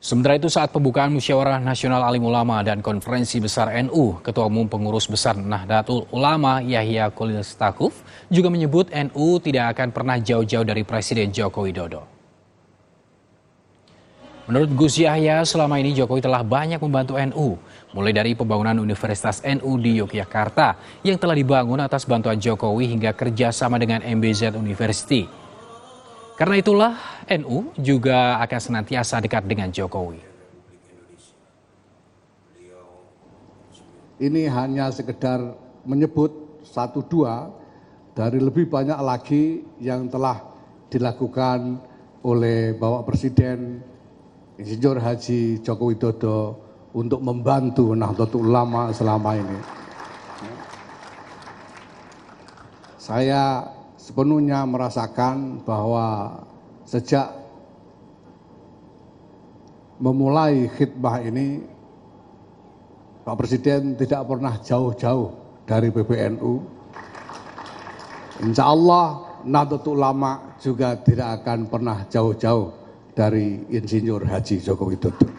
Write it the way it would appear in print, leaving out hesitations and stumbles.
Sementara itu saat pembukaan Musyawarah Nasional Alim Ulama dan Konferensi Besar NU, Ketua Umum Pengurus Besar Nahdlatul Ulama Yahya Khalil Stakuf juga menyebut NU tidak akan pernah jauh-jauh dari Presiden Joko Widodo. Menurut Gus Yahya, selama ini Jokowi telah banyak membantu NU, mulai dari pembangunan Universitas NU di Yogyakarta yang telah dibangun atas bantuan Jokowi hingga kerjasama dengan MBZ University. Karena itulah NU juga akan senantiasa dekat dengan Jokowi. Ini hanya sekedar menyebut 1-2 dari lebih banyak lagi yang telah dilakukan oleh Bapak Presiden Insinyur Haji Joko Widodo untuk membantu Nahdlatul Ulama selama ini. Saya sepenuhnya merasakan bahwa sejak memulai khidmah ini, Pak Presiden tidak pernah jauh-jauh dari PBNU. Insya Allah Nahdlatul Ulama juga tidak akan pernah jauh-jauh dari Insinyur Haji Joko Widodo.